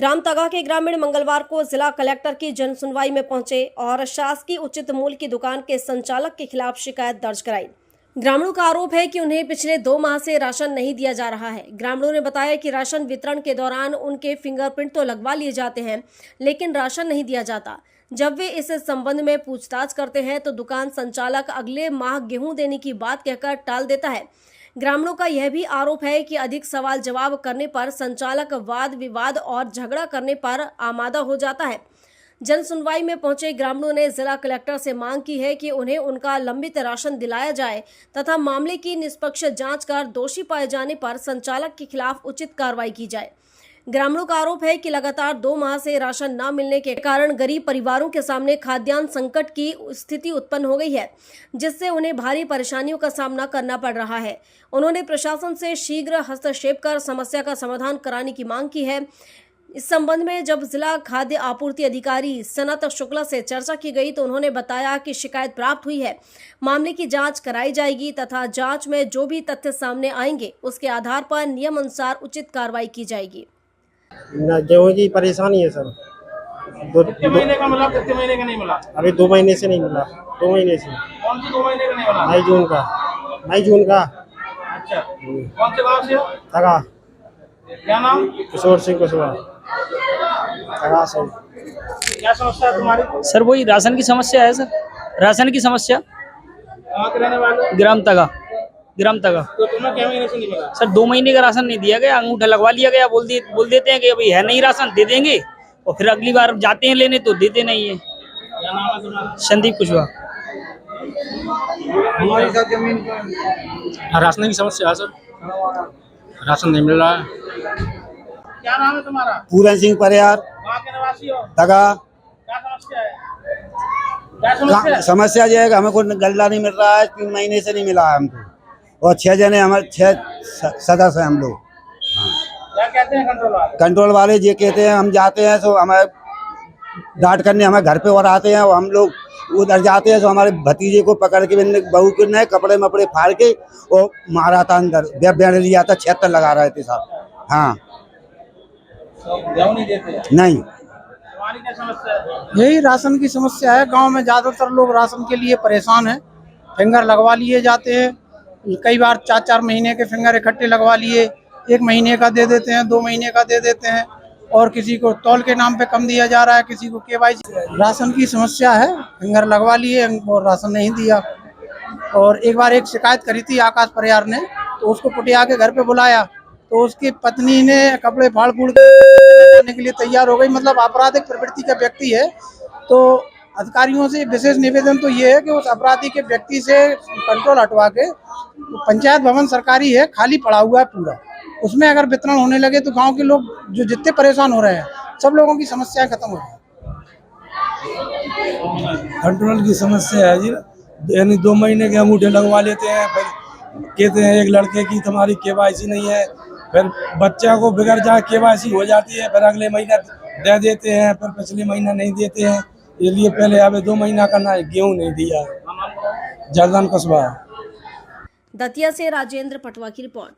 ग्राम तगा के ग्रामीण मंगलवार को जिला कलेक्टर की जन सुनवाई में पहुंचे और शासकीय उचित मूल्य की दुकान के संचालक के खिलाफ शिकायत दर्ज कराई। ग्रामीणों का आरोप है कि उन्हें पिछले 2 माह से राशन नहीं दिया जा रहा है। ग्रामीणों ने बताया कि राशन वितरण के दौरान उनके फिंगरप्रिंट तो लगवा लिए जाते हैं, लेकिन राशन नहीं दिया जाता। जब वे इस संबंध में पूछताछ करते हैं तो दुकान संचालक अगले माह गेहूं देने की बात कहकर टाल देता है। ग्रामीणों का यह भी आरोप है कि अधिक सवाल जवाब करने पर संचालक वाद विवाद और झगड़ा करने पर आमादा हो जाता है। जन सुनवाई में पहुंचे ग्रामीणों ने जिला कलेक्टर से मांग की है कि उन्हें उनका लंबित राशन दिलाया जाए तथा मामले की निष्पक्ष जांच कर दोषी पाए जाने पर संचालक के खिलाफ उचित कार्रवाई की जाए। ग्रामीणों का आरोप है कि लगातार 2 माह से राशन न मिलने के कारण गरीब परिवारों के सामने खाद्यान्न संकट की स्थिति उत्पन्न हो गई है, जिससे उन्हें भारी परेशानियों का सामना करना पड़ रहा है। उन्होंने प्रशासन से शीघ्र हस्तक्षेप कर समस्या का समाधान कराने की मांग की है। इस संबंध में जब जिला खाद्य आपूर्ति अधिकारी सनत शुक्ला से चर्चा की गई तो उन्होंने बताया कि शिकायत प्राप्त हुई है, मामले की जांच कराई जाएगी तथा जांच में जो भी तथ्य सामने आएंगे उसके आधार पर नियम अनुसार उचित कार्रवाई की जाएगी। गेहूं की परेशानी है सर। कितने महीने का मिला, कितने महीने का नहीं मिला? अभी 2 महीने से नहीं मिला। 2 महीने से। कौन सी 2 महीने का नहीं मिला? मई जून का। अच्छा, कौन से गांव से हो? तगा। क्या नाम? किशोर सिंह कुशवाहा। तगा से। क्या समस्या है तुम्हारी? सर वही राशन की समस्या है सर, राशन की समस्या। कहाँ के रहने वाले? ग्राम तगा। तो तुम्हें क्या महीने से नहीं मिला? सर 2 महीने का राशन नहीं दिया गया, अंगूठा लगवा लिया गया। बोल देते हैं कि अभी है नहीं राशन, दे देंगे, और फिर अगली बार जाते हैं लेने तो देते नहीं है। क्या नाम है तुम्हारा? संदीप कुशवाहा। हमारी साथ जमीन राशन की समस्या है सर। राशन नहीं मिल रहा है। क्या नाम है तुम्हारा? पूरन सिंह परियार। कहाँ के निवासी हो? तगा। क्या समस्या है? क्या समस्या है? समस्या ये है कि हमें कोई गल्ला नहीं मिल रहा है, 3 महीने से नहीं मिला है हमको, और 6 जने हमारे 6 सदस्य हैं हम लोग। क्या कहते हैं कंट्रोल वाले? कंट्रोल वाले ये कहते हैं, हम जाते हैं तो हमें डांट करने हमारे घर पे और आते हैं, और हम लोग उधर जाते हैं तो हमारे भतीजे को पकड़ के बहू के नए कपड़े मपड़े फाड़ के वो मारा था, अंदर बैठ लिया था, 76 लगा रहे थे साहब। हाँ, गेहूं नहीं देते हैं? नहीं। तुम्हारी क्या समस्या है? यही राशन की समस्या है। गांव में ज़्यादातर लोग राशन के लिए परेशान हैं। फिंगर लगवा लिए जाते हैं, कई बार 4-4 महीने के फिंगर इकट्ठे लगवा लिए, 1 महीने का दे देते हैं, 2 महीने का दे देते हैं, और किसी को तौल के नाम पे कम दिया जा रहा है, किसी को केवाईसी। राशन की समस्या है, फिंगर लगवा लिए और राशन नहीं दिया। और एक बार एक शिकायत करी थी आकाश परियार ने, तो उसको पुटिया के घर पे बुलाया तो उसकी पत्नी ने कपड़े फाड़ फूड़ करने के लिए तैयार हो गई। मतलब आपराधिक प्रवृत्ति का व्यक्ति है। तो अधिकारियों से विशेष निवेदन तो ये है कि उस अपराधी के व्यक्ति से कंट्रोल हटवा के, तो पंचायत भवन सरकारी है, खाली पड़ा हुआ है पूरा, उसमें अगर वितरण होने लगे तो गांव के लोग जो जितने परेशान हो रहे हैं सब लोगों की समस्याएं खत्म हो जाए। कंट्रोल की समस्या है जी, यानी 2 महीने के अंगूठे लगवा लेते हैं, फिर कहते हैं एक लड़के की तुम्हारी केवाईसी नहीं है, फिर बच्चा को बिगड़ जाए केवाईसी हो जाती है, फिर अगले महीना दे देते हैं, फिर पिछले महीना नहीं देते हैं। इसलिए पहले अभी 2 महीना करना है, गेहूं नहीं दिया। जर्दान कुशवाहा। दतिया से राजेंद्र पटवा की रिपोर्ट।